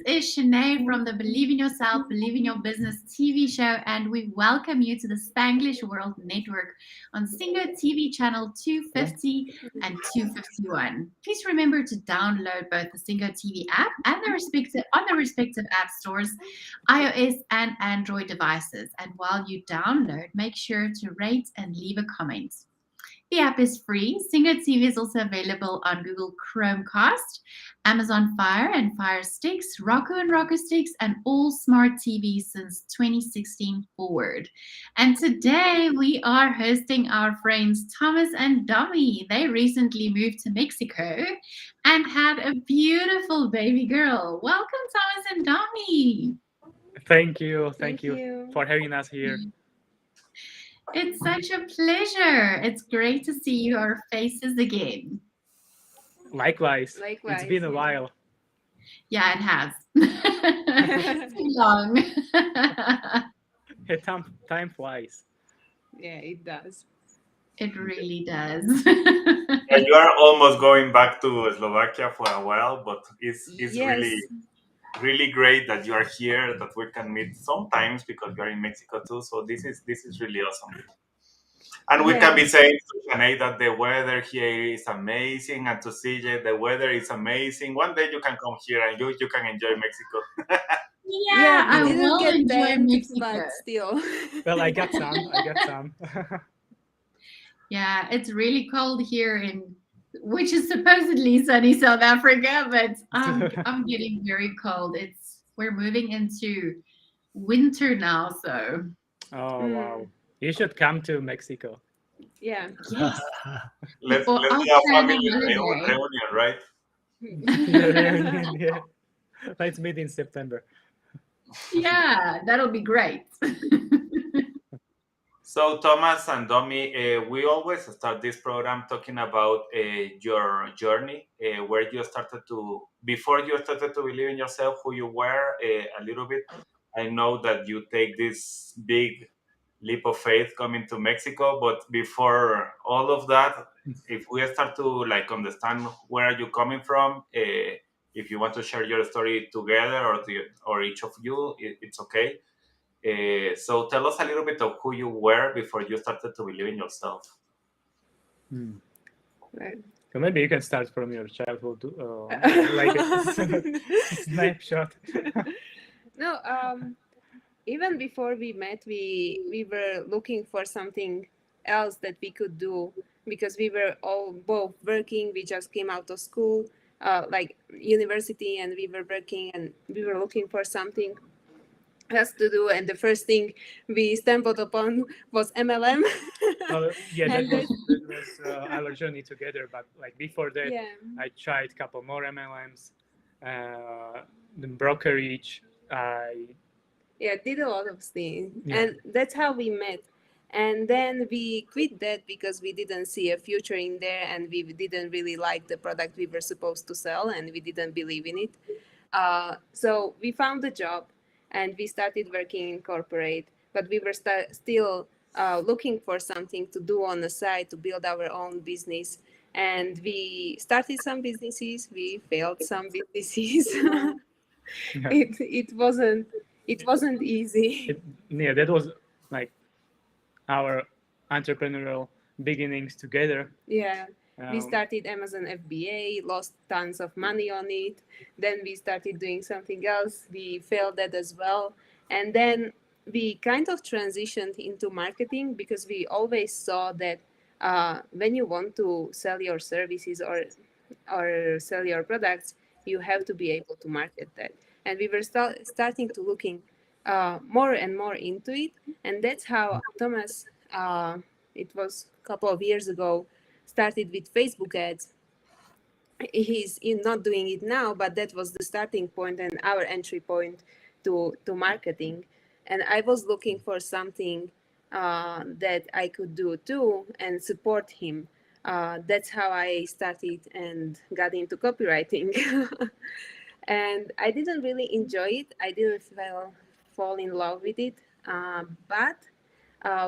is Shanae from the Believe in Yourself, Believe in Your Business TV show, and we welcome you to the Spanglish World Network on Singo TV channel 250 and 251. Please remember to download both the Singo TV app and the respective app stores, iOS and Android devices. And while you download, make sure to rate and leave a comment. The app is free. Singo TV is also available on Google Chromecast, Amazon Fire and Fire Sticks, Roku and Roku Sticks, and all smart TVs since 2016 forward. And today we are hosting our friends Tomas and Domi. They recently moved to Mexico and had a beautiful baby girl. Welcome, Tomas and Domi. Thank you for having us here. It's such a pleasure. It's great to see your faces again. Likewise. It's been a while. Yeah, it has. Too long. Time flies. Yeah, it does. It really does. And you are almost going back to Slovakia for a while, but it's Yes. really great that you are here, that we can meet sometimes because you are in Mexico too. So this is really awesome. And we can be saying to Shanae that the weather here is amazing, and to CJ the weather is amazing. One day you can come here and you can enjoy Mexico. Yeah, I we didn't will get enjoy banned, Mexico. but still. Well, I got some. Yeah, it's really cold here which is supposedly sunny South Africa, but I'm getting very cold. We're moving into winter now, so. Oh wow! You should come to Mexico. Yeah. Yes. Let's Well, do I'll a plan family a holiday. reunion, right? Yeah. Let's meet in September. Yeah, that'll be great. So, Thomas and Domi, we always start this program talking about your journey, where you started before you started to believe in yourself, who you were a little bit. I know that you take this big leap of faith coming to Mexico, but before all of that, if we start to understand where are you coming from, if you want to share your story together or each of you, it's okay. So tell us a little bit of who you were before you started to believe in yourself. Right. So maybe you can start from your childhood, like a snapshot. No, even before we met, we were looking for something else that we could do because we were all both working. We just came out of school, like university, and we were working, and we were looking for something else to do. And the first thing we stumbled upon was MLM. Yeah, that was our journey together. But before that, I tried a couple more MLMs, the brokerage. Did a lot of things, and that's how we met. And then we quit that because we didn't see a future in there, and we didn't really like the product we were supposed to sell, and we didn't believe in it. So we found a job, and we started working in corporate, but we were still looking for something to do on the side to build our own business. And we started some businesses, we failed some businesses. It wasn't easy. That was our entrepreneurial beginnings together. Yeah. We started Amazon FBA, lost tons of money on it. Then we started doing something else. We failed that as well. And then we kind of transitioned into marketing because we always saw that when you want to sell your services or sell your products, you have to be able to market that. And we were starting to looking more and more into it. And that's how Thomas, it was a couple of years ago, started with Facebook ads. He's not doing it now, but that was the starting point and our entry point to marketing. And I was looking for something that I could do too and support him. That's how I started and got into copywriting. And I didn't really enjoy it. I didn't fall in love with it. But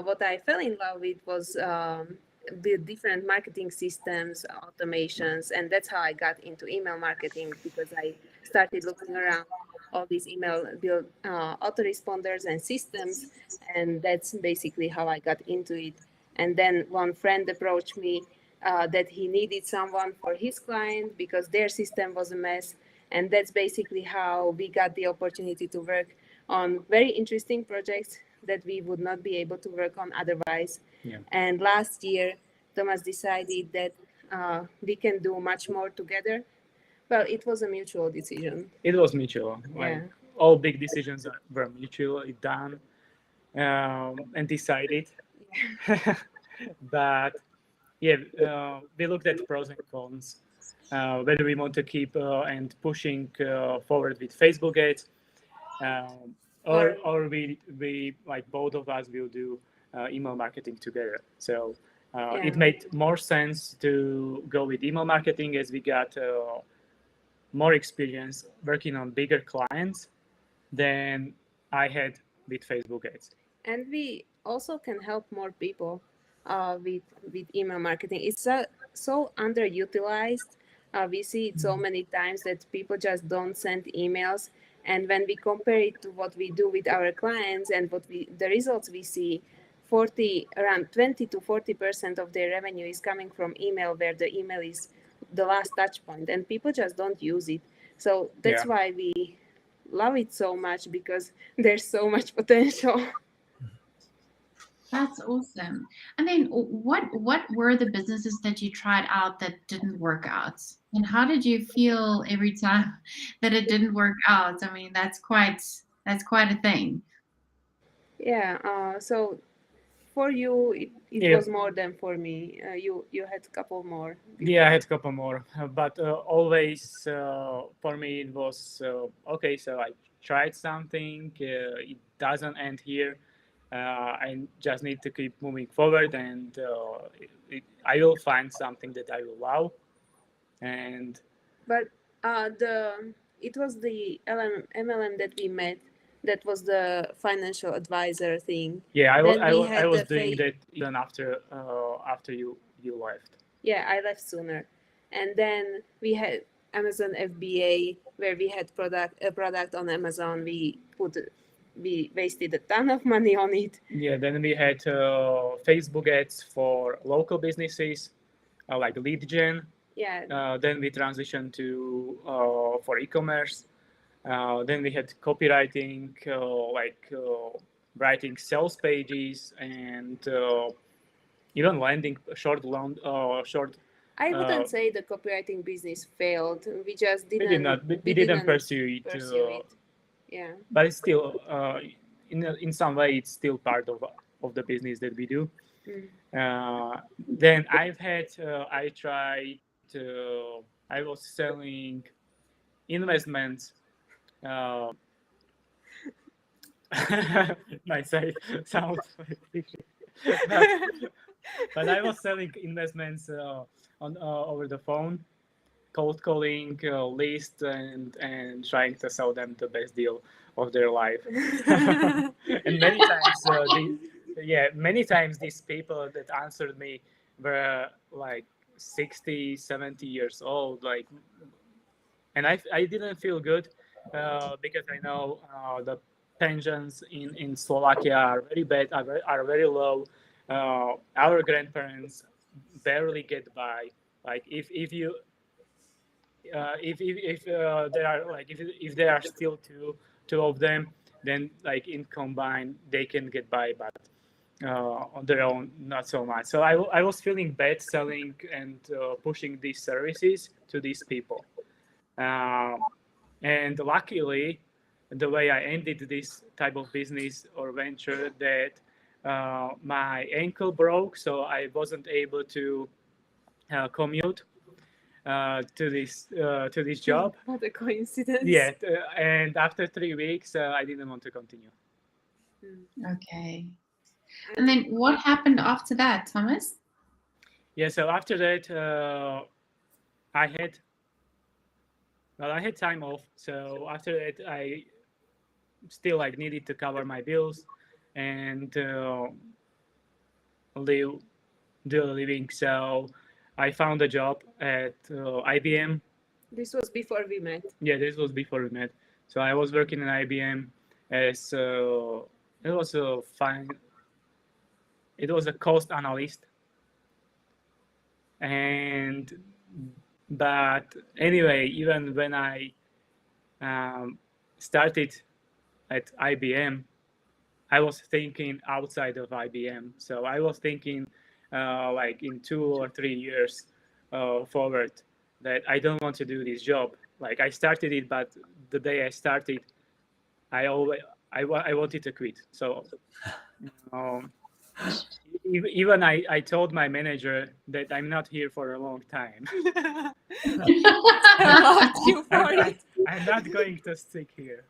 what I fell in love with was the different marketing systems, automations, and that's how I got into email marketing because I started looking around all these email build autoresponders and systems, and that's basically how I got into it. And then one friend approached me that he needed someone for his client because their system was a mess, and that's basically how we got the opportunity to work on very interesting projects that we would not be able to work on otherwise. Yeah. And last year, Tomas decided that we can do much more together. Well, it was a mutual decision. It was mutual. Like all big decisions were mutually done and decided. But yeah, we looked at pros and cons, whether we want to keep and pushing forward with Facebook ads, or we like both of us will do email marketing together. So it made more sense to go with email marketing as we got more experience working on bigger clients than I had with Facebook ads. And we also can help more people with email marketing. It's so underutilized. We see it so many times that people just don't send emails. And when we compare it to what we do with our clients and the results we see, around 20 to 40% of their revenue is coming from email, where the email is the last touch point, and people just don't use it. So that's why we love it so much, because there's so much potential. That's awesome. And then what were the businesses that you tried out that didn't work out? And how did you feel every time that it didn't work out? I mean, that's quite a thing. Yeah. So for you, it was more than for me. You had a couple more. Yeah, I had a couple more, but always for me it was okay. So I tried something. It doesn't end here. I just need to keep moving forward, and I will find something that I will love. And but it was the MLM that we met. That was the financial advisor thing. Yeah, I was doing that even after you left. Yeah, I left sooner, and then we had Amazon FBA, where we had a product on Amazon. We wasted a ton of money on it. Yeah, then we had Facebook ads for local businesses, like lead gen. Yeah. Then we transitioned to for e-commerce. Then we had copywriting, writing sales pages, and even landing short. I wouldn't say the copywriting business failed. We just didn't. We didn't pursue it. Yeah. But it's still, in some way, it's still part of the business that we do. Then I tried. I was selling investments. My side sounds but I was selling investments on over the phone, cold calling list and trying to sell them the best deal of their life. And many times these people that answered me were like 60, 70 years old, like, and I didn't feel good because I know the pensions in Slovakia are very bad, are very low. Our grandparents barely get by. Like if there are still two of them, then like in combined they can get by, but on their own not so much. So I was feeling bad selling and pushing these services to these people, and luckily the way I ended this type of business or venture, that my ankle broke, so I wasn't able to commute to this job. What a coincidence. Yeah, and after 3 weeks, I didn't want to continue. Okay. And then what happened after that, Thomas? Yeah, so after that, I had time off. So after that, I still needed to cover my bills and do a living. So I found a job at IBM. This was before we met. Yeah, this was before we met. So I was working in IBM as it was a fine. It was a cost analyst, and but anyway, even when I started at IBM, I was thinking outside of IBM. So I was thinking like in 2 or 3 years forward that I don't want to do this job. Like I started it, but the day I started, I always I wanted to quit. So um, even I told my manager that I'm not here for a long time. I loved you for it. I'm not going to stick here.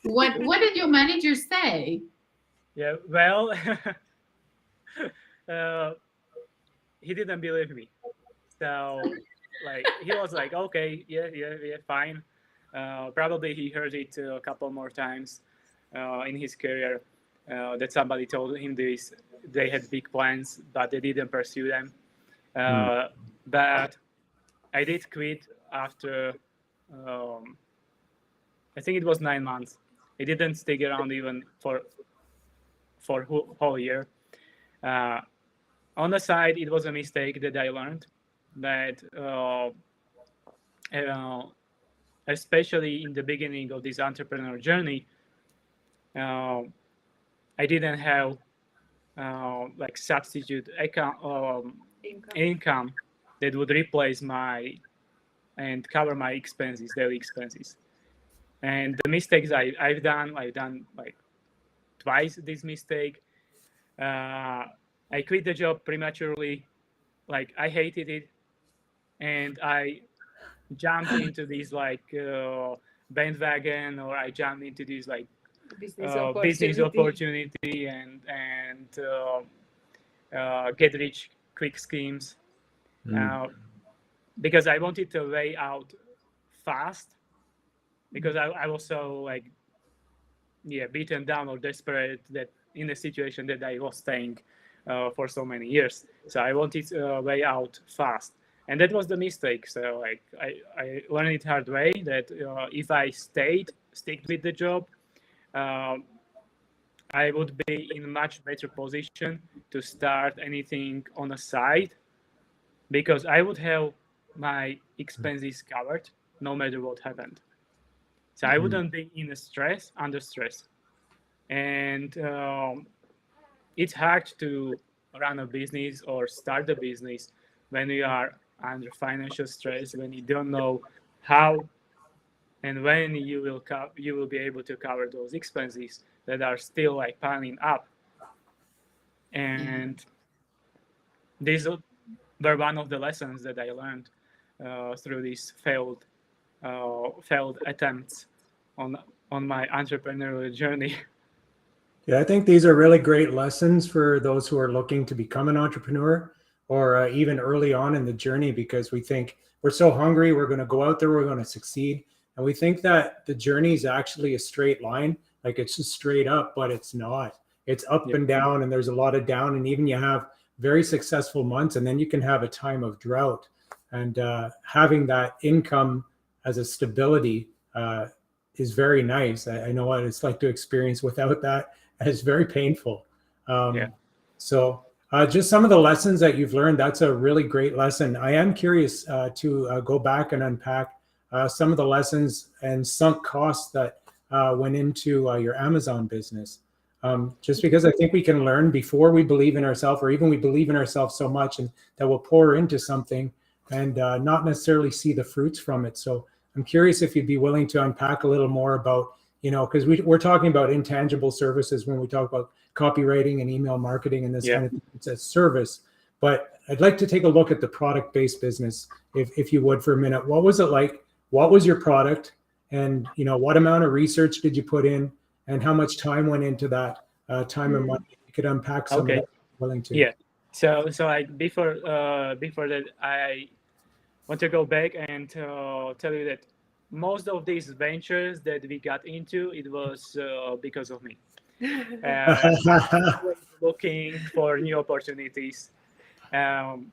What did your manager say? Yeah, well, uh, he didn't believe me. So, like, he was like, okay, yeah, fine. Probably he heard it a couple more times in his career that somebody told him this. They had big plans, but they didn't pursue them. But I did quit after, I think it was 9 months. It didn't stick around even for whole year. On the side, it was a mistake that I learned that especially in the beginning of this entrepreneur journey, I didn't have like substitute income that would replace my and cover my expenses, daily expenses. And the mistakes I've done like twice this mistake. I quit the job prematurely. Like I hated it, and I jumped into this like bandwagon, or I jumped into this like business opportunity and get rich quick schemes because I wanted to weigh out fast because I was so like beaten down or desperate that in a situation that I was staying for so many years. So I wanted to way out fast. And that was the mistake. So like I learned it hard way that if I stick with the job, I would be in a much better position to start anything on the side because I would have my expenses covered no matter what happened. So I wouldn't be under stress. And it's hard to run a business or start a business when you are under financial stress, when you don't know how and when you will be able to cover those expenses that are still like piling up. And these were one of the lessons that I learned through these failed attempts on my entrepreneurial journey. Yeah, I think these are really great lessons for those who are looking to become an entrepreneur or even early on in the journey, because we think we're so hungry, we're going to go out there, we're going to succeed. And we think that the journey is actually a straight line, like it's just straight up, but it's not. It's up and down, and there's a lot of down. And even you have very successful months, and then you can have a time of drought. And having that income as a stability is very nice. I know what it's like to experience without that. It's very painful. So just some of the lessons that you've learned, that's a really great lesson. I am curious to go back and unpack some of the lessons and sunk costs that went into your Amazon business. Just because I think we can learn before we believe in ourselves, or even we believe in ourselves so much and that we'll pour into something and not necessarily see the fruits from it. So I'm curious if you'd be willing to unpack a little more about, because we're talking about intangible services when we talk about copywriting and email marketing and this kind of thing. It's a service. But I'd like to take a look at the product-based business, if you would, for a minute. What was it like? What was your product? And, what amount of research did you put in? And how much time went into that time and money? You could unpack some of that if you're willing to. Yeah. So before that, I want to go back and tell you that most of these ventures that we got into, it was because of me. Looking for new opportunities, and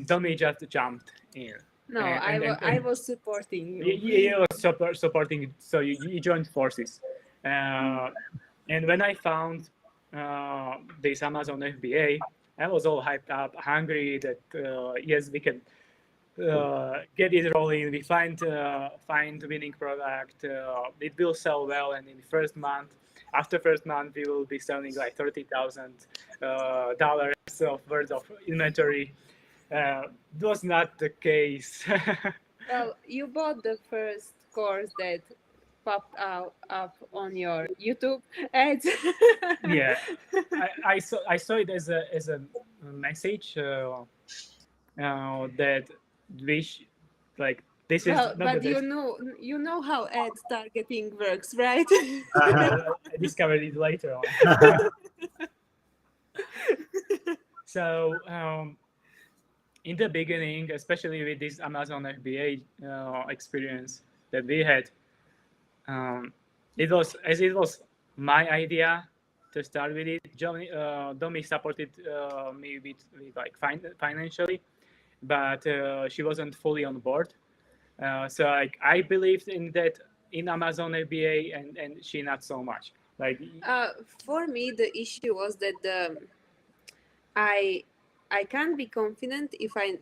Domi just jumped in. No, And I was supporting you. you were supporting. So you joined forces. And when I found this Amazon FBA, I was all hyped up, hungry that yes, we can get it rolling. We find the winning product. It will sell well, and in the first month, after first month, we will be selling like $30,000 of worth of inventory. It was not the case. Well, you bought the first course that popped up on your YouTube ads. Yeah, I saw it as a message that like this is Well, not the but best. you know how ad targeting works, right? I discovered it later on. So in the beginning, especially with this Amazon FBA experience that we had, it was my idea to start with it. Domi supported me with like financially, but she wasn't fully on board. So like I believed in that in Amazon FBA, and she not so much. Like For me, the issue was that I I can't be confident if I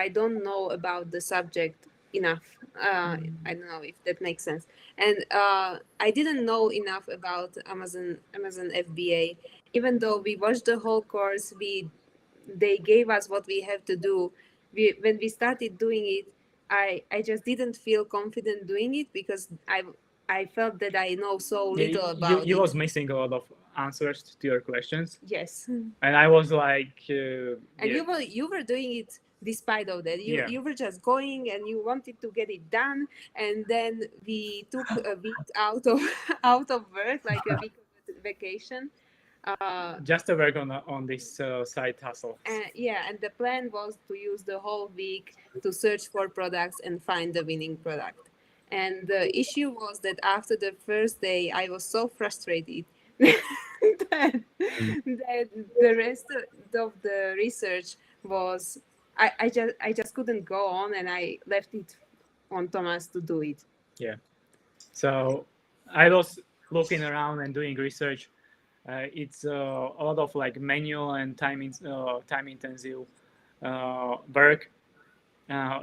don't know about the subject enough. I don't know if that makes sense. And I didn't know enough about Amazon FBA. Even though we watched the whole course, they gave us what we have to do. When we started doing it, I just didn't feel confident doing it because I felt that I know so little about you it. was missing a lot of answers to your questions, Yes. and I was like, And yeah, you were doing it despite of that. Yeah. You were just going and you wanted to get it done. And then we took a week out of out of work, like a week of vacation. just to work on this side hustle. And yeah, and the plan was to use the whole week to search for products and find the winning product. And the issue was that after the first day, I was so frustrated that, that the rest of the research was I just couldn't go on, and I left it on Thomas to do it. Yeah. So I was looking around and doing research. It's a lot of like manual and time intensive work,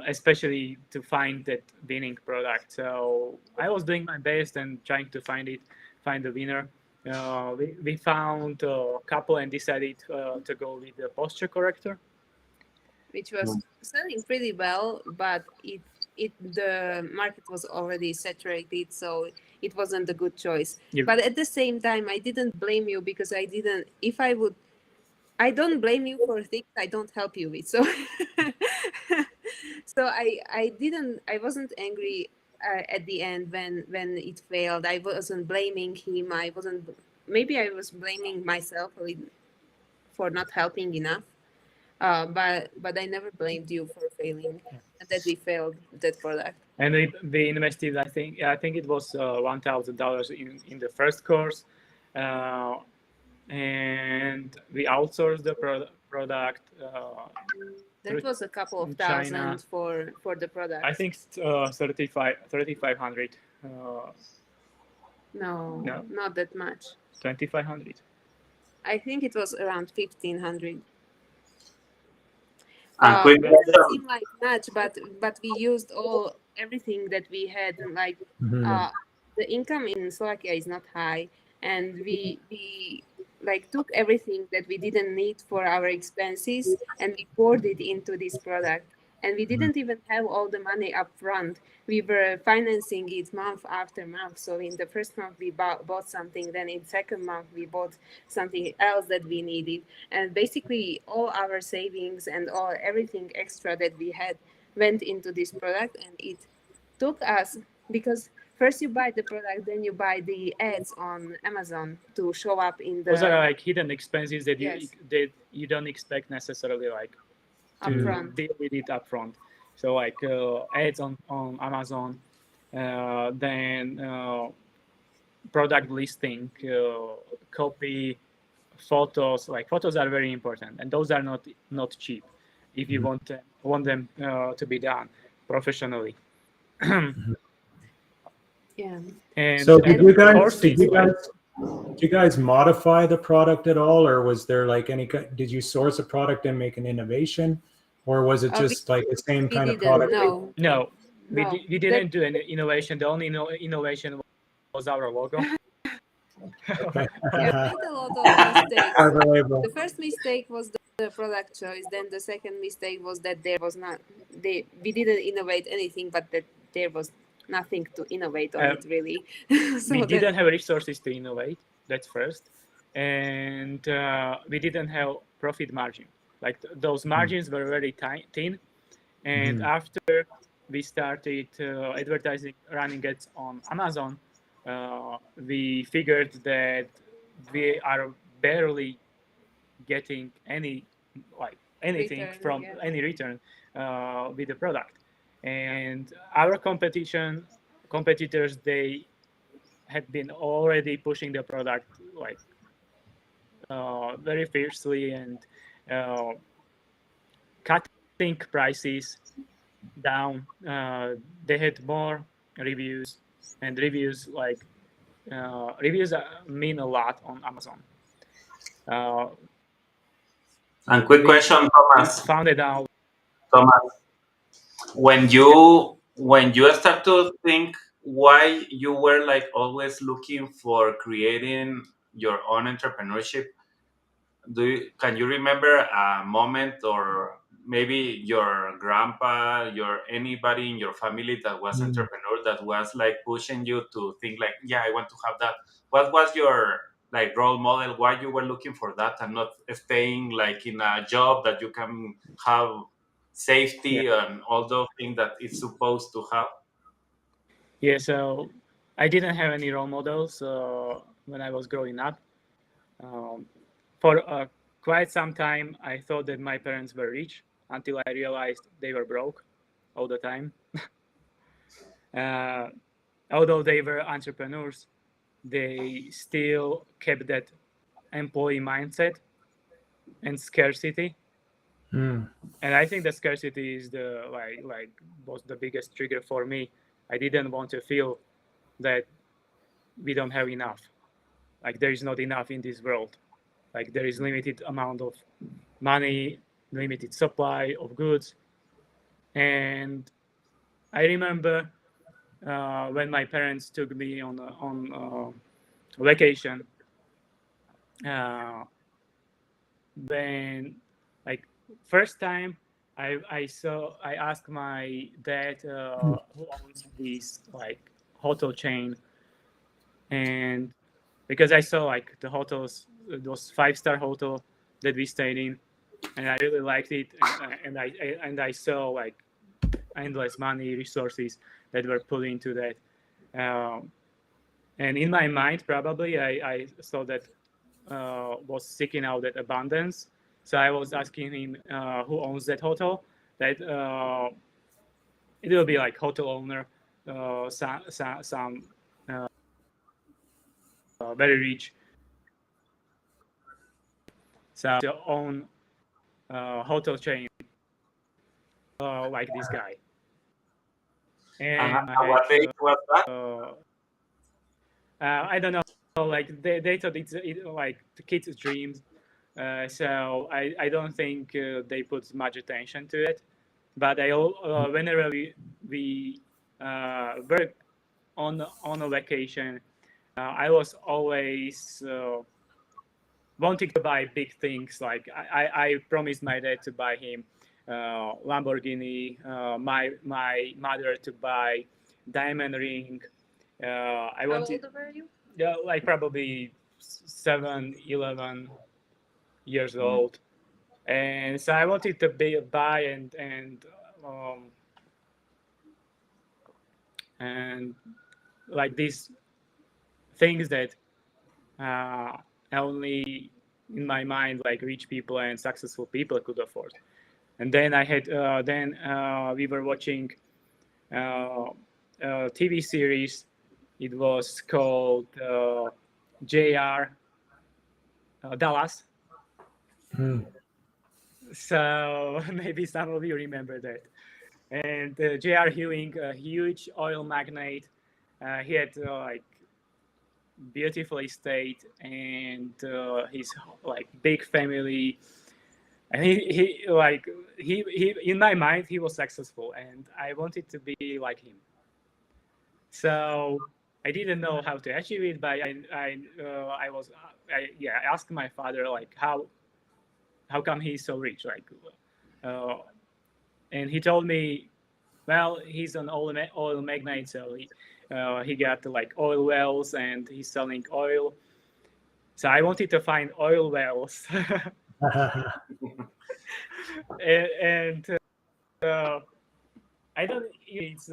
especially to find that winning product. So I was doing my best and trying to find the winner. We found a couple and decided to go with the posture corrector. Which was selling pretty well, but the market was already saturated, so it wasn't a good choice. Yeah. But at the same time, I didn't blame you because I didn't. If I would, I don't blame you for things I don't help you with. So, so I wasn't angry at the end when it failed. I wasn't blaming him. Maybe I was blaming myself for not helping enough. But I never blamed you for failing and that we failed that product. And we invested, I think it was $1,000 in the first course, and we outsourced the product. That was a couple of China. thousand for the product. I think 3,500. No, No. not that much. 2,500. I think it was around 1,500. And It doesn't seem like much, but we used everything that we had. Like the income in Slovakia is not high, and we like took everything that we didn't need for our expenses and we poured it into this product. And we didn't even have all the money up front. We were financing it month after month. So in the first month we bought something, then in second month we bought something else that we needed. And basically all our savings and everything extra that we had went into this product, and it took us, because first you buy the product, then you buy the ads on Amazon to show up in the Those are like hidden expenses that Yes. you don't expect necessarily like to upfront. deal with it upfront. So like ads on Amazon, then product listing, copy, photos. Like photos are very important, and those are not cheap if you want them to be done professionally. Yeah. And So did you guys courses, did you guys modify the product at all, or was there like did you source a product and make an innovation, or was it just like the same We kind of didn't. product? No. no, we, No. we didn't do any innovation. The only innovation was our logo. Okay. We made a lot of mistakes. As a label. The first mistake was the product choice. Then the second mistake was that there was not we didn't innovate anything, but that there was nothing to innovate on it really. So We didn't have resources to innovate. That's first, and we didn't have profit margin. Like those margins were very thin. And after we started advertising, running ads on Amazon, we figured that we are barely getting anything Return, from yeah. any return with the product. And our competitors, they had been already pushing the product like very fiercely and cutting prices down. They had more reviews, and reviews mean a lot on Amazon. And quick question, Thomas. Found it out. Thomas, when you start to think why you were like always looking for creating your own entrepreneurship, can you remember a moment, or maybe your grandpa, anybody in your family that was entrepreneur that was like pushing you to think like, yeah, I want to have that? What was your like role model? Why you were looking for that and not staying like in a job that you can have safety and all those things that it's supposed to have? Yeah, so I didn't have any role models when I was growing up. For quite some time, I thought that my parents were rich until I realized they were broke all the time. Although they were entrepreneurs, they still kept that employee mindset and scarcity. And I think the scarcity is was the biggest trigger for me. I didn't want to feel that we don't have enough. Like there is not enough in this world. Like there is limited amount of money, limited supply of goods. And I remember when my parents took me on vacation. When like first time I asked my dad who owns this like hotel chain, and because I saw like the hotels, those 5-star hotel that we stayed in, and I really liked it, and I saw like endless money resources that were put into that, and in my mind probably I saw that was seeking out that abundance. So I was asking him who owns that hotel. That it will be like hotel owner, some very rich, so to own hotel chain like this guy. And What age was that? I don't know, like they thought it's like the kids' dreams. So I don't think they put much attention to it. But whenever we were on a vacation, I was always wanting to buy big things. Like I promised my dad to buy him Lamborghini, my mother to buy diamond ring. I wanted. How old were you? Yeah, like probably 7, 11 years old, and so I wanted to buy and like these things that only in my mind like rich people and successful people could afford. And then I had we were watching a TV series. It was called JR Dallas. So maybe some of you remember that. And J.R. Ewing, a huge oil magnate, he had like beautiful estate and his like big family, and he in my mind he was successful, and I wanted to be like him. So I didn't know how to achieve it, but I asked my father like how come he's so rich, like, and he told me, well, he's an oil magnate, so he got like oil wells and he's selling oil. So I wanted to find oil wells, and I don't. It's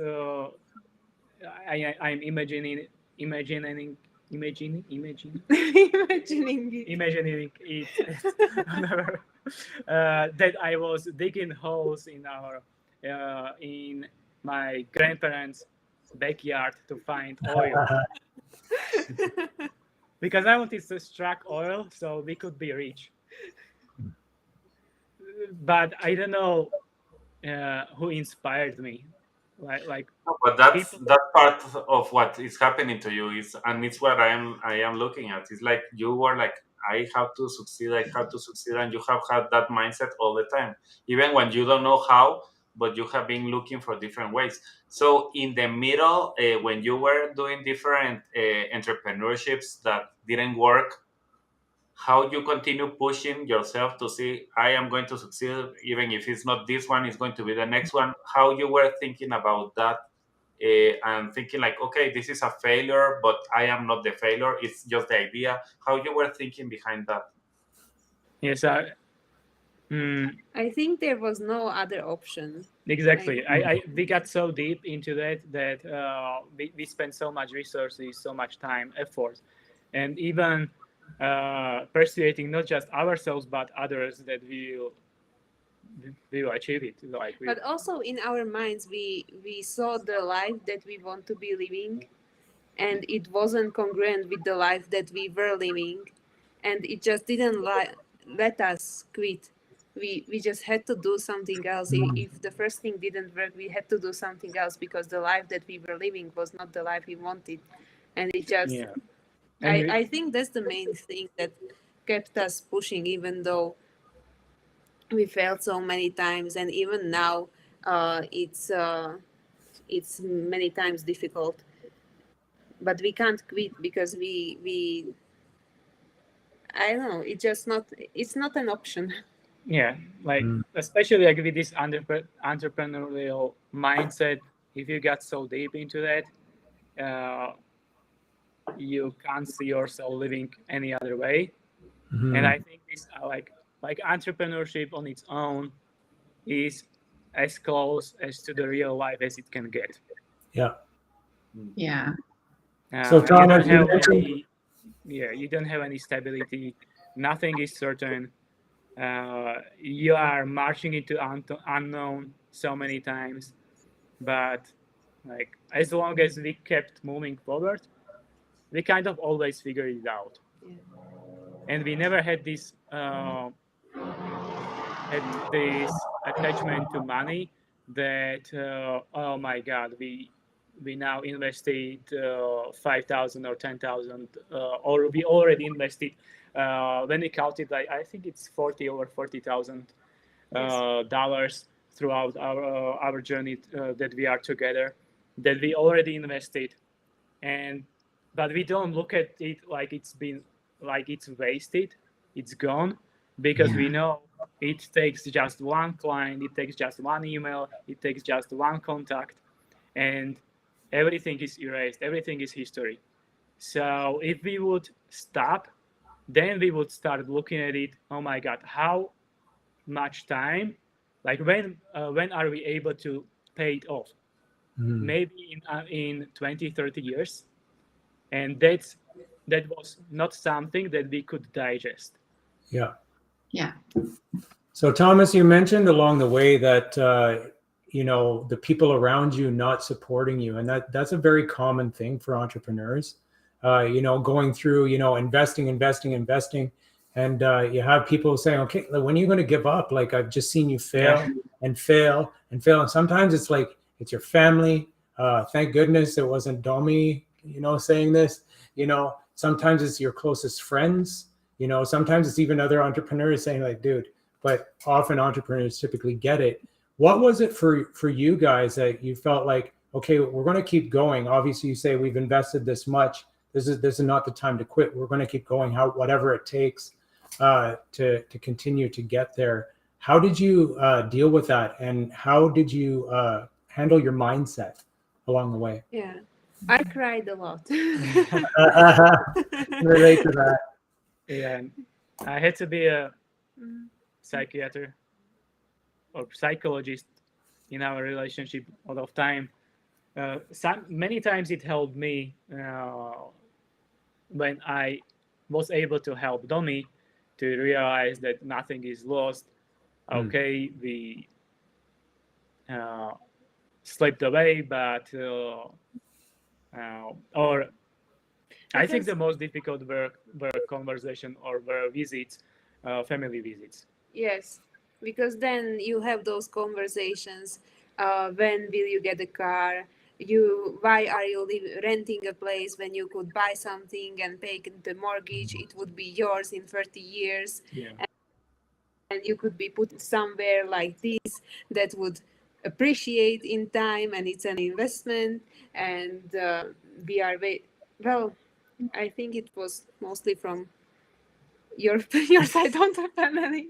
I'm imagining Imagining it. it. That I was digging holes in my grandparents' backyard to find oil because I wanted to extract oil so we could be rich. But I don't know who inspired me. Like But that's people. that part of what is happening to you is, and it's what I am looking at. It's like you were like, I have to succeed, I have to succeed, and you have had that mindset all the time, even when you don't know how, but you have been looking for different ways. So in the middle, when you were doing different entrepreneurships that didn't work, how you continue pushing yourself to see, I am going to succeed, even if it's not this one, it's going to be the next one. How you were thinking about that, and thinking like, okay, this is a failure, but I am not the failure, it's just the idea. How you were thinking behind that? Yes, I think there was no other option. exactly. We got so deep into that we spent so much resources, so much time, effort, and even persuading not just ourselves but others that we will achieve it. But also in our minds, we saw the life that we want to be living, and it wasn't congruent with the life that we were living, and it just didn't let us quit. We just had to do something else. If the first thing didn't work, we had to do something else because the life that we were living was not the life we wanted, and it just. Yeah. I think that's the main thing that kept us pushing, even though we failed so many times, and even now it's many times difficult. But we can't quit because we I don't know. It's not an option. Yeah, like especially like with this entrepreneurial mindset, if you got so deep into that, you can't see yourself living any other way. And I think this like entrepreneurship on its own is as close as to the real life as it can get. Yeah. Yeah. So Tomas, you don't have any stability. Nothing is certain. You are marching into unknown so many times, but like as long as we kept moving forward, we kind of always figured it out. Yeah. And we never had this attachment to money that oh my god, we now invested 5,000 or 10,000 or we already invested when we counted, I think it's 40 over 40,000 dollars throughout our journey that we are together, that we already invested, but we don't look at it like it's wasted, it's gone, because we know it takes just one client, it takes just one email, it takes just one contact, and everything is erased, everything is history. So if we would stop, then we would start looking at it, oh my god, how much time, like when are we able to pay it off? Maybe in 20-30 years. And that was not something that we could digest. Yeah. Yeah. So Tomas, you mentioned along the way that the people around you not supporting you, and that's a very common thing for entrepreneurs. Going through, investing, and you have people saying, okay, when are you going to give up? Like, I've just seen you fail. and fail and fail. And sometimes it's like it's your family. Thank goodness it wasn't Domi, saying this. Sometimes it's your closest friends. Sometimes it's even other entrepreneurs saying like, dude. But often entrepreneurs typically get it. What was it for you guys that you felt like, okay, we're going to keep going? Obviously, you say we've invested this much. This is not the time to quit. We're going to keep going, whatever it takes to continue to get there. How did you deal with that, and how did you handle your mindset along the way? Yeah, I cried a lot. Relate to that. Yeah, I had to be a psychiatrist or psychologist in our relationship a lot of time. Many times it helped me when I was able to help Domi to realize that nothing is lost. Okay, we slipped away, but or I think the most difficult were conversation or were visits, family visits. Yes, because then you have those conversations. When will you get a car? Why are you renting a place when you could buy something and pay the mortgage? It would be yours in 30 years. Yeah. And you could be put somewhere like this that would appreciate in time, and it's an investment. And we are well. I think it was mostly from your side on the family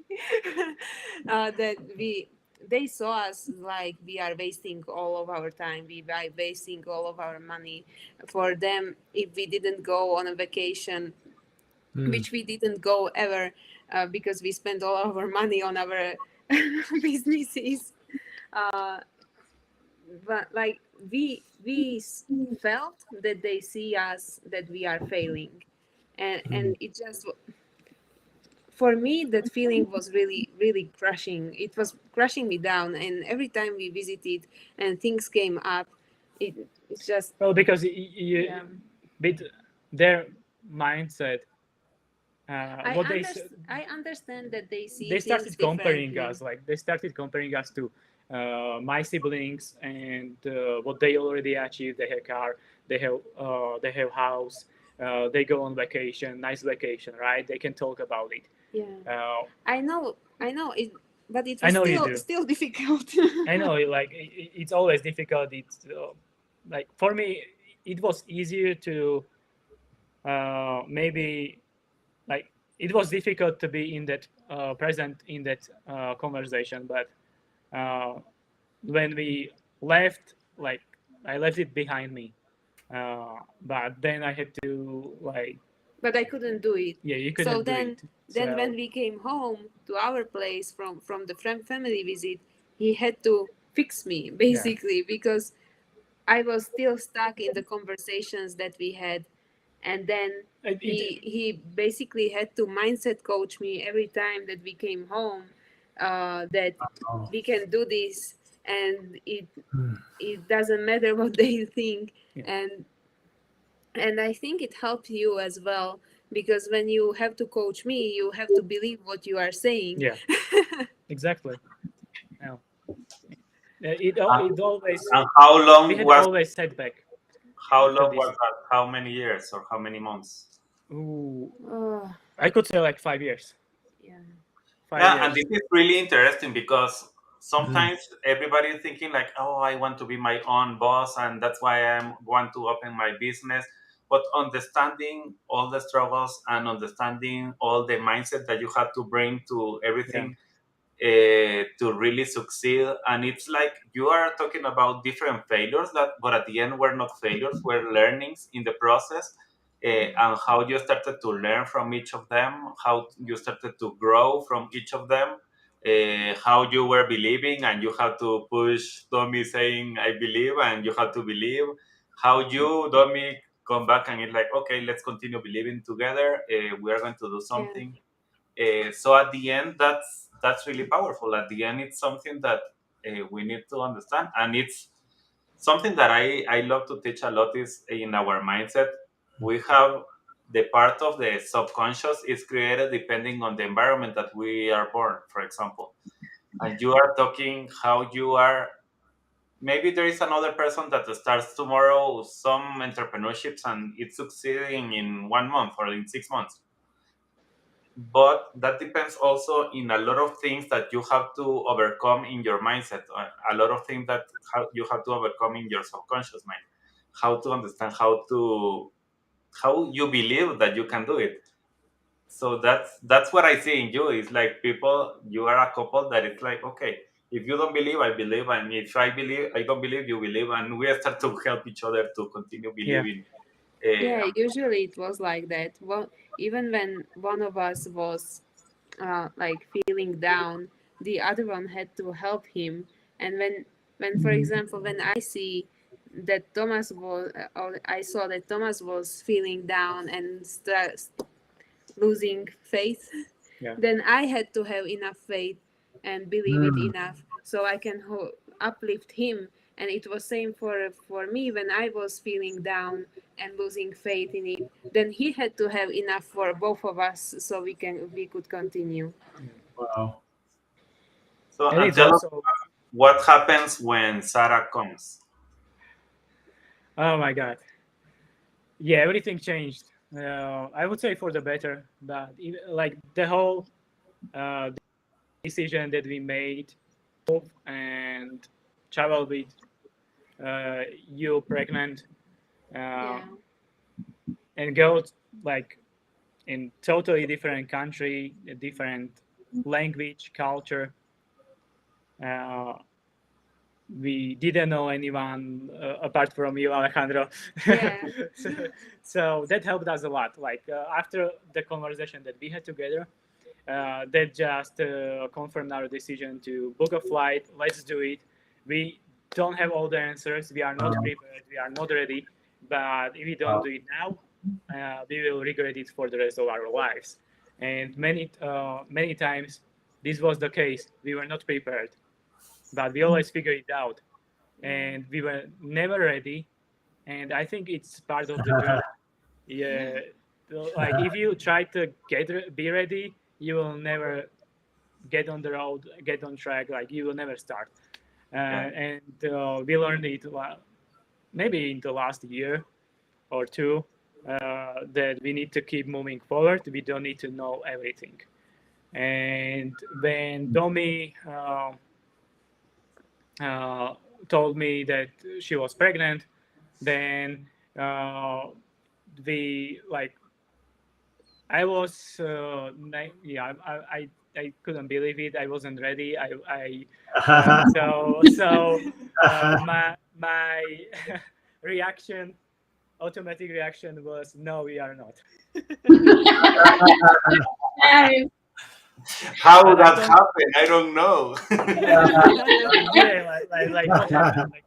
that they saw us like we are wasting all of our time, we are wasting all of our money. For them, if we didn't go on a vacation, which we didn't go ever, because we spent all of our money on our businesses, but like we felt that they see us that we are failing, and it just, for me, that feeling was really really crushing. It was crushing me down, and every time we visited and things came up, it's just, Well, because yeah. with their mindset, what I understand that they see they things started comparing differently. us. Like they started comparing us to my siblings and what they already achieved. They have car, they have house, they go on vacation, nice vacation, right? They can talk about it. Yeah, I know it, but it I was know you do. still difficult. I know, like it's always difficult. It's like for me, it was easier to maybe like it was difficult to be in that present in that conversation, but when we left, like I left it behind me, but then I had to like. But I couldn't do it. Yeah, you So couldn't do it. then when we came home to our place from the family visit, he had to fix me basically, because I was still stuck in the conversations that we had. And then he basically had to mindset coach me every time that we came home, that we can do this, and it doesn't matter what they think. Yeah. And I think it helped you as well, because when you have to coach me, you have to believe what you are saying. Yeah, exactly. Yeah. It always, And how long we had was always setback. how after long this. was that? How many years or how many months? Ooh, Oh, I could say like 5 years. yeah. Yeah, and years. this is really interesting because sometimes everybody is thinking like, oh, I want to be my own boss, and that's why I want to open my business. But understanding all the struggles and understanding all the mindset that you have to bring to everything to really succeed, and it's like you are talking about different failures that, but at the end, were not failures, were learnings in the process. And how you started to learn from each of them, how you started to grow from each of them, how you were believing and you had to push Domi saying, I believe, and you had to believe. How you, Domi, come back and it's like, okay, let's continue believing together. We are going to do something. So at the end, that's really powerful. At the end, it's something that we need to understand, and it's something that I love to teach a lot is in our mindset. We have the part of the subconscious is created depending on the environment that we are born, for example. and you are talking how you are. Maybe there is another person that starts tomorrow some entrepreneurships and it's succeeding in 1 month or in 6 months. But that depends also in a lot of things that you have to overcome in your mindset. A lot of things that you have to overcome in your subconscious mind. How to understand how you believe that you can do it. So that's what I see in you. It's like people, you are a couple that it's like, okay, if you don't believe, I believe, and if I believe, I don't believe, you believe, and we start to help each other to continue Yeah. believing. Yeah, usually it was like that. Well, even when one of us was like feeling down, the other one had to help him. And when for example, when I see that Thomas was, or I saw that Thomas was feeling down and losing faith, Yeah. then I had to have enough faith and believe it Mm. enough so I can uplift him. And it was same for me when I was feeling down and losing faith in it. Then he had to have enough for both of us so we could continue. Wow. So, And and it's tell us also, what happens when Sarah comes. oh my God. Yeah, everything changed. I would say for the better, but like the whole decision that we made and travel with you pregnant uh, Yeah. and go like in totally different country, a different language, culture. Uh, we didn't know anyone apart from you, Alejandro. Yeah. so, so that helped us a lot. Like after the conversation that we had together, that just confirmed our decision to book a flight. Let's do it. We don't have all the answers. We are not Wow. prepared. We are not ready. But if we don't Wow. do it now, we will regret it for the rest of our lives. And many times this was the case. We were not prepared, but we always figured it out. And we were never ready. And I think it's part of the journey. Yeah, like if you try to be ready, you will never get on the road, get on track. Like you will never start. And we learned it maybe in the last year or two that we need to keep moving forward. We don't need to know everything. And when Domi uh, told me that she was pregnant, then we like I was yeah I couldn't believe it. I wasn't ready. My reaction, automatic reaction was no, we are not. Nice. How But I that don't. happened, I don't know. Yeah, like what happened? Like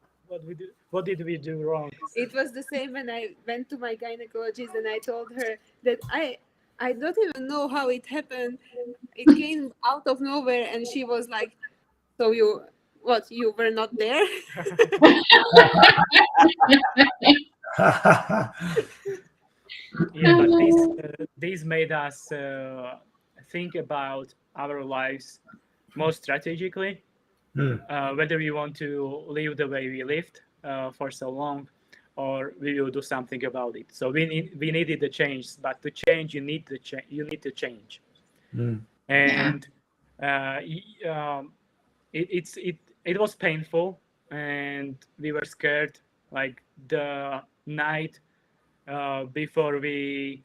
what did we do wrong? It was the same when I went to my gynecologist and I told her that I don't even know how it happened. It came out of nowhere and she was like, "So you were not there?" Yeah, but this made us think about our lives more strategically. Hmm. Whether we want to live the way we lived for so long, or we will do something about it. So we needed the change, but to change, you need to change. Hmm. And uh, it was painful, and we were scared. Like the night before the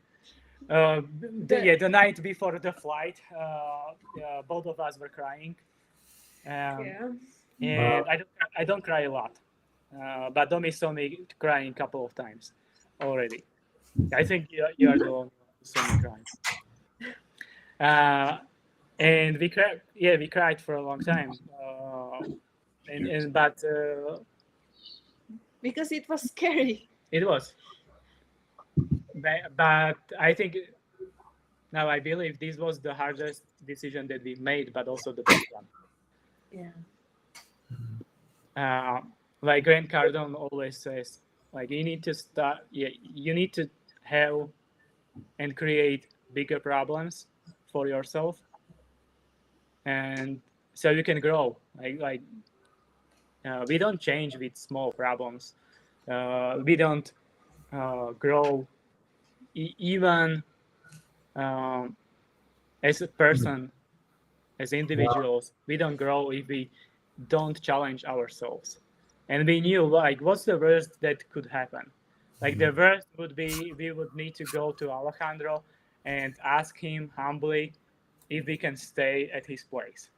night before the flight, both of us were crying. Um, Yeah. and I don't cry a lot, but Domi saw me crying a couple of times already. I think you are the only one who saw me crying. And we cried. Yeah, we cried for a long time. But Because it was scary. it was. But I think now I believe this was the hardest decision that we made, but also the best one. Yeah. Uh, like Grant Cardone always says, like you need to start. Yeah, you need to have and create bigger problems for yourself, and so you can grow. We don't change with small problems. We don't grow even as a person, as individuals. We don't grow if we don't challenge ourselves. And we knew, like, what's the worst that could happen? Like, the worst would be we would need to go to Alejandro and ask him humbly if we can stay at his place.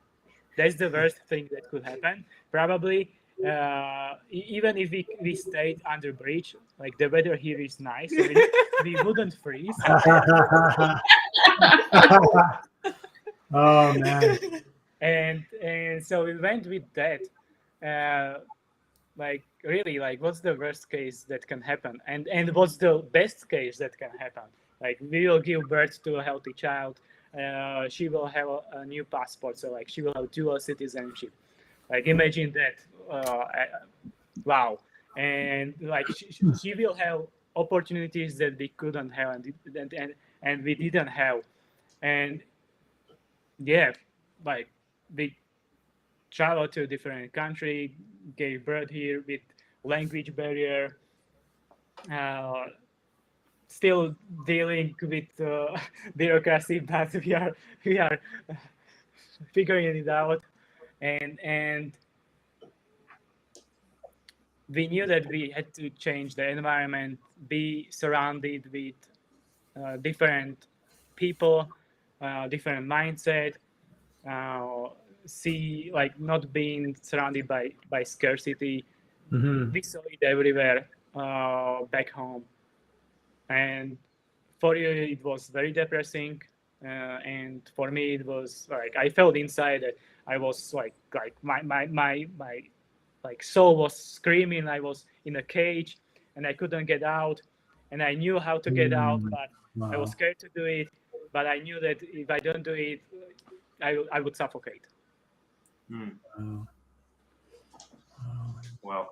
That's the worst thing that could happen. Probably, even if we stayed under bridge, like the weather here is nice, so we wouldn't freeze. Oh man. And so we went with that. Like, really, like, what's the worst case that can happen, and what's the best case that can happen? Like, we will give birth to a healthy child. She will have a new passport, so like she will have dual citizenship. Like, imagine that. Wow. And like she will have opportunities that we couldn't have, and we didn't have. And yeah, like, we traveled to a different country, gave birth here with language barrier, uh, still dealing with bureaucracy, but we are figuring it out, and we knew that we had to change the environment, be surrounded with different people, different mindset, uh, see, like, not being surrounded by scarcity. Mhm. We saw it everywhere back home, and for you it was very depressing, and for me it was like I felt inside that I was like my like soul was screaming. I was in a cage and I couldn't get out, and I knew how to get out, but I was Wow. scared to do it. But I knew that if I don't do it, I would suffocate. Wow. Wow.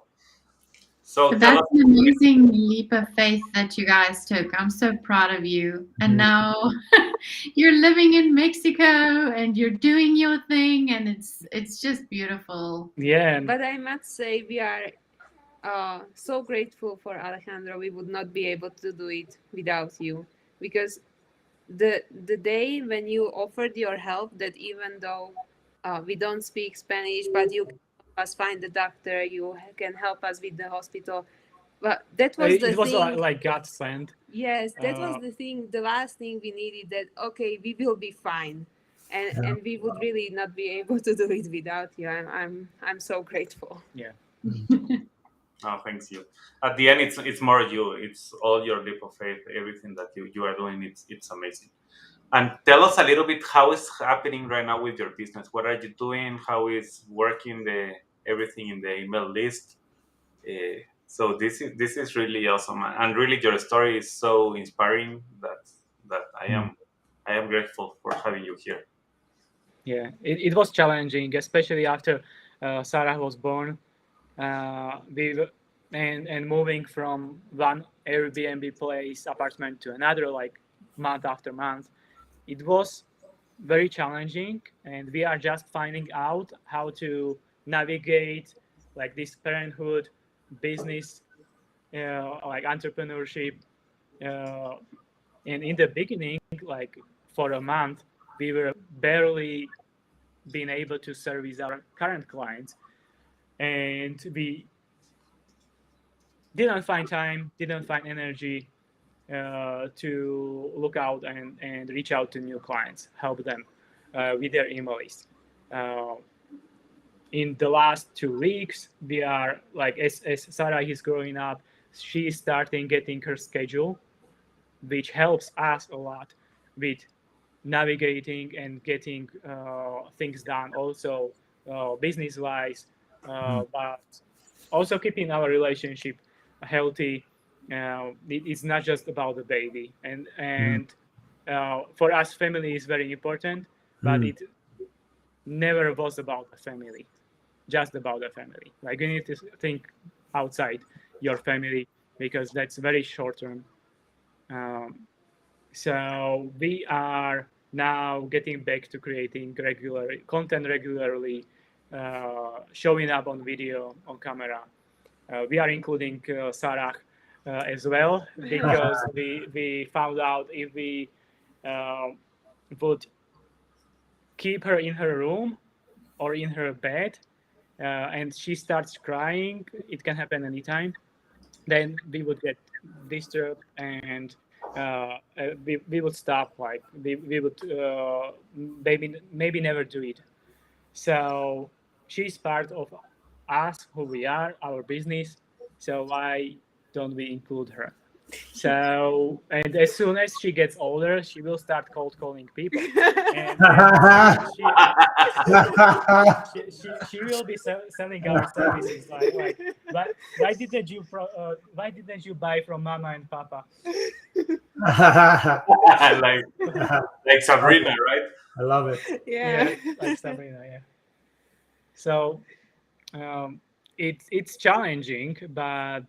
So But tell that's us. an amazing leap of faith that you guys took. I'm so proud of you. And Mhm. now you're living in Mexico and you're doing your thing, and it's just beautiful. Yeah, But I must say, we are so grateful for Alejandro. We would not be able to do it without you, because the day when you offered your help, that even though we don't speak Spanish, but you can help us find the doctor, you can help us with the hospital. But that was the it was thing. like God sent. Yes, that was the thing, the last thing we needed, that okay, we will be fine. And we would really not be able to do it without you. I'm so grateful. Yeah. Oh, thanks you. At the end, it's more you. It's all your leap of faith. Everything that you are doing, it's amazing. And tell us a little bit how is happening right now with your business. What are you doing? How is working the everything in the email list? So this is really awesome, and really your story is so inspiring that I am grateful for having you here. Yeah, it was challenging, especially after Sarah was born. We and moving from one Airbnb place apartment to another, like month after month. It was very challenging, and we are just finding out how to navigate like this parenthood, business, like entrepreneurship. Uh, and in the beginning, like for a month, we were barely being able to service our current clients, and we didn't find time, didn't find energy to look out and reach out to new clients, help them with their email list. Uh, in the last 2 weeks, we are like, as Sarah is growing up, she's starting getting her schedule, which helps us a lot with navigating and getting things done, also business wise, but also keeping our relationship healthy. It's not just about the baby, and for us, family is very important, but it never was about the family, just about the family. Like, you need to think outside your family, because that's very short term. Um, so we are now getting back to creating regular content regularly, showing up on video, on camera. We are including Sarah as well because we found out if we would keep her in her room or in her bed and she starts crying, it can happen anytime, then we would get disturbed and we would stop, like we would maybe never do it. So she's part of us, who we are, our business. So why don't we include her? So, and as soon as she gets older, she will start cold calling people, and she will be selling our services. Like why didn't you why didn't you buy from Mama and Papa? like Sabrina, right? I love it. Yeah. Like Sabrina. Yeah. So it's challenging, but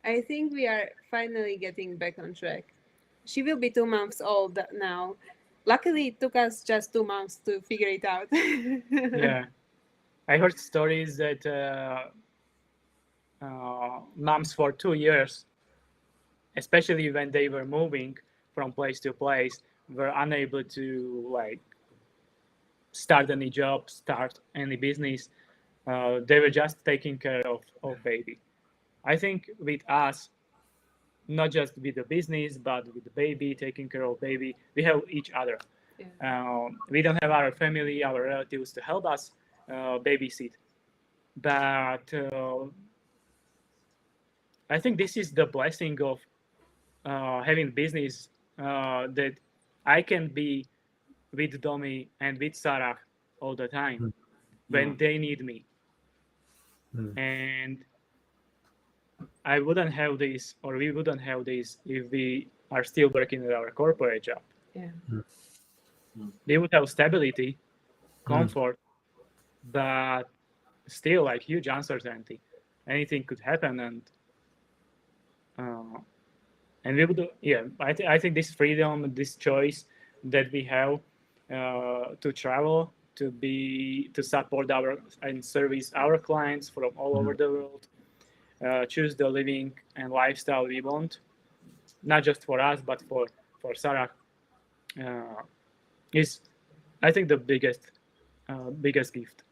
I think we are finally getting back on track. She will be 2 months old now. Luckily, it took us just 2 months to figure it out. yeah, I heard stories that moms for 2 years, especially when they were moving from place to place, were unable to like start any job, start any business. They were just taking care of baby. I think with us, not just with the business, but with the baby, taking care of baby, we have each other. Yeah. We don't have our family, our relatives to help us babysit. But I think this is the blessing of having business that I can be with Domi and with Sarah all the time when they need me. And I wouldn't have this, or we wouldn't have this, if we are still working at our corporate job. Yeah. We would have stability, comfort, but still like huge uncertainty. Anything could happen, and we would, yeah. I think this freedom, this choice that we have to travel, to support our and service our clients from all over the world, choose the living and lifestyle we want, not just for us but for Sarah, is I think the biggest gift.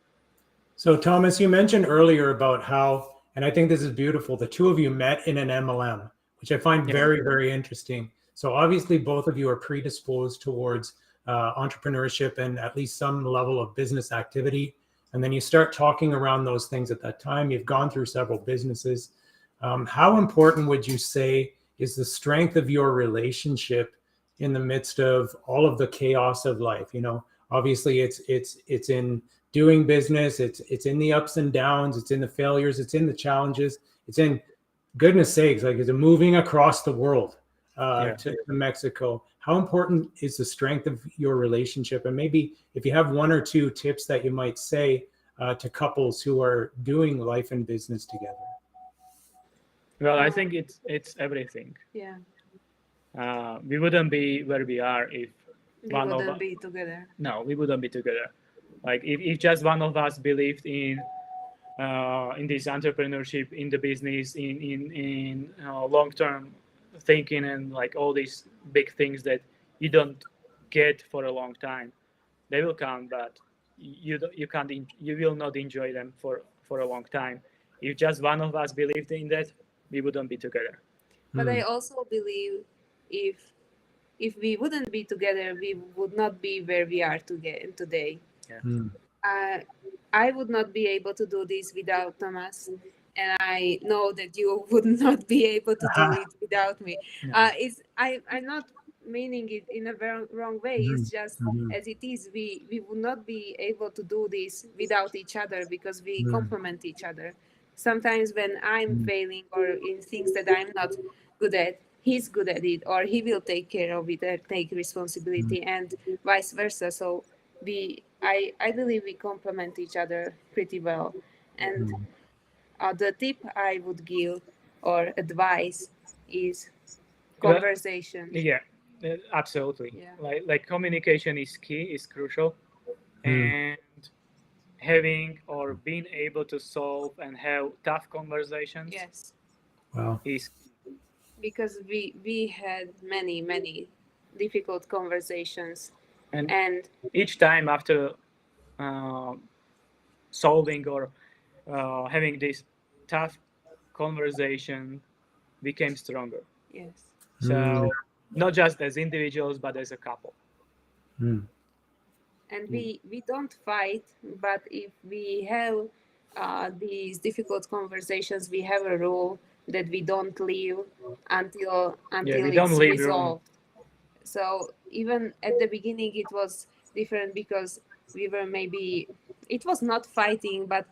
So Thomas, you mentioned earlier about how, and I think this is beautiful, the two of you met in an MLM, which I find very, very interesting. So obviously both of you are predisposed towards entrepreneurship and at least some level of business activity. And then you start talking around those things at that time. You've gone through several businesses. How important would you say is the strength of your relationship in the midst of all of the chaos of life? You know, obviously it's in doing business, it's in the ups and downs, it's in the failures, it's in the challenges, it's in, goodness sakes, like it's moving across the world to Mexico. How important is the strength of your relationship? And maybe if you have one or two tips that you might say to couples who are doing life and business together. Well, I think it's everything. Yeah. We wouldn't be where we are if we wouldn't be together. No, we wouldn't be together. Like if just one of us believed in this entrepreneurship, in the business, in long-term thinking, and like all these big things that you don't get for a long time, they will come, but you will not enjoy them for a long time. If just one of us believed in that, we wouldn't be together. But I also believe if we wouldn't be together, we would not be where we are today. Yeah. I would not be able to do this without Tomas, and I know that you would not be able to do it without me. No. I'm not meaning it in a wrong way. It's just as it is. We would not be able to do this without each other because we complement each other. Sometimes when I'm failing or in things that I'm not good at, he's good at it, or he will take care of it and take responsibility, and vice versa. So I believe we complement each other pretty well. And the tip I would give or advice is conversation. Yeah, Absolutely. Yeah. Like communication is key, is crucial, and having or being able to solve and have tough conversations Yes, Wow. is because we had many difficult conversations, and and each time after uh, solving or having this tough conversation became stronger. yes, So not just as individuals but as a couple. Mm. and we don't fight, but if we have these difficult conversations, we have a rule that we don't leave until Yeah, we don't it's leave room. resolved. So even at the beginning it was different because we were maybe, it was not fighting, but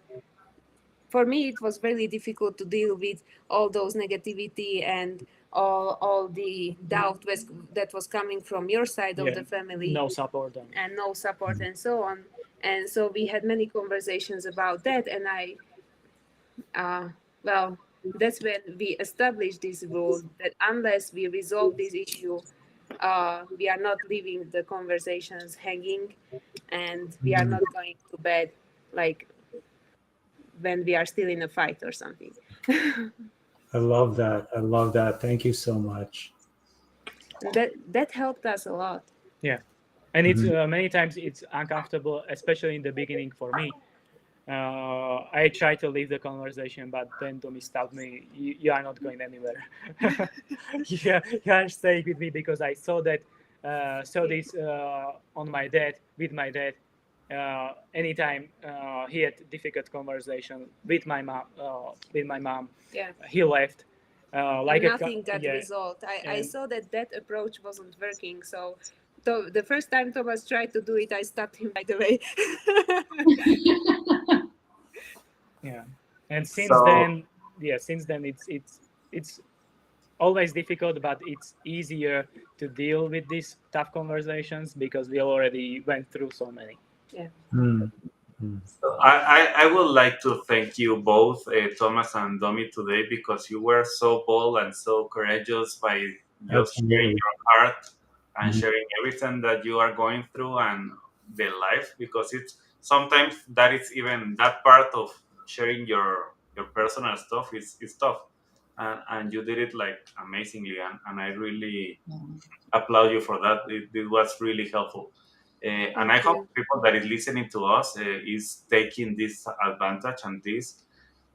for me it was really difficult to deal with all those negativity and all the doubt that was coming from your side of Yeah, the family, no support then. and no support and so on. And so we had many conversations about that, and I well, that's when we established this rule that unless we resolve this issue, we are not leaving the conversations hanging, and we are not going to bed like when we are still in a fight or something. I love that. I love that. Thank you so much. That helped us a lot. Yeah, and it's Mhm. many times it's uncomfortable, especially in the beginning for me. I try to leave the conversation, but then Domi stopped me. You are not going anywhere. You are staying with me because I saw this on my dad, with my dad. Anytime he had difficult conversation with my mom, Yeah. he left. And Like nothing got yeah, resolved. I and saw that that approach wasn't working. So the first time Thomas tried to do it, I stopped him right away. yeah, and So since then it's always difficult, but it's easier to deal with these tough conversations because we already went through so many. Yeah. Mm. Mm. I would like to thank you both, Thomas and Domi, today because you were so bold and so courageous by just sharing Absolutely. your heart and Mhm. sharing everything that you are going through and the life, because it's sometimes that is even that part of sharing your personal stuff is tough, and you did it like amazingly, and I really applaud you for that. It was really helpful. And I Thank hope you. people that is listening to us is taking this advantage and this.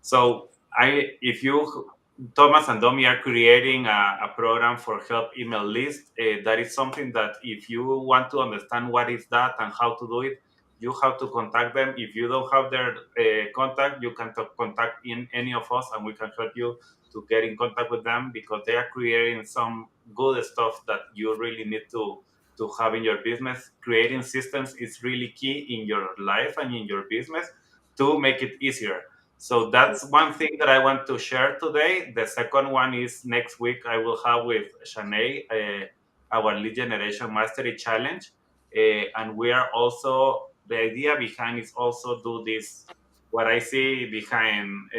So if you, Thomas and Domi, are creating a program for help email list, that is something that if you want to understand what is that and how to do it, you have to contact them. If you don't have their contact, you can contact in any of us, and we can help you to get in contact with them because they are creating some good stuff that you really need to have in your business. Creating systems is really key in your life and in your business to make it easier. So that's one thing that I want to share today. The second one is next week I will have with Shanae our lead generation mastery challenge, and we are also, the idea behind is also do this. What I see behind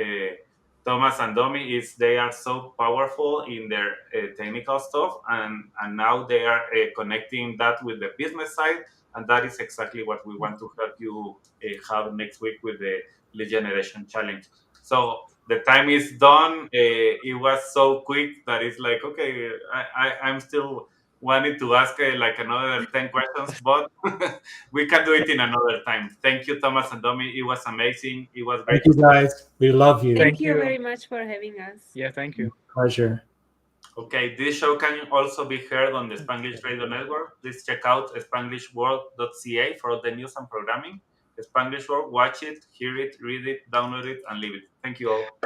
Thomas and Domi is they are so powerful in their technical stuff, and now they are connecting that with the business side, and that is exactly what we want to help you have next week with the lead generation challenge. So the time is done. It was so quick that it's like, okay, I'm still wanting to ask like another 10 questions, but we can do it in another time. Thank you, Thomas and Domi. It was amazing. It was Thank great you, to talk. guys. We love you. Thank Thank you you. very much for having us. Yeah, thank you. Pleasure. Okay, this show can also be heard on the Spanglish Radio Network. Please check out spanglishworld.ca for all the news and programming. Spanglish World, watch it, hear it, read it, download it, and leave it. Thank you all.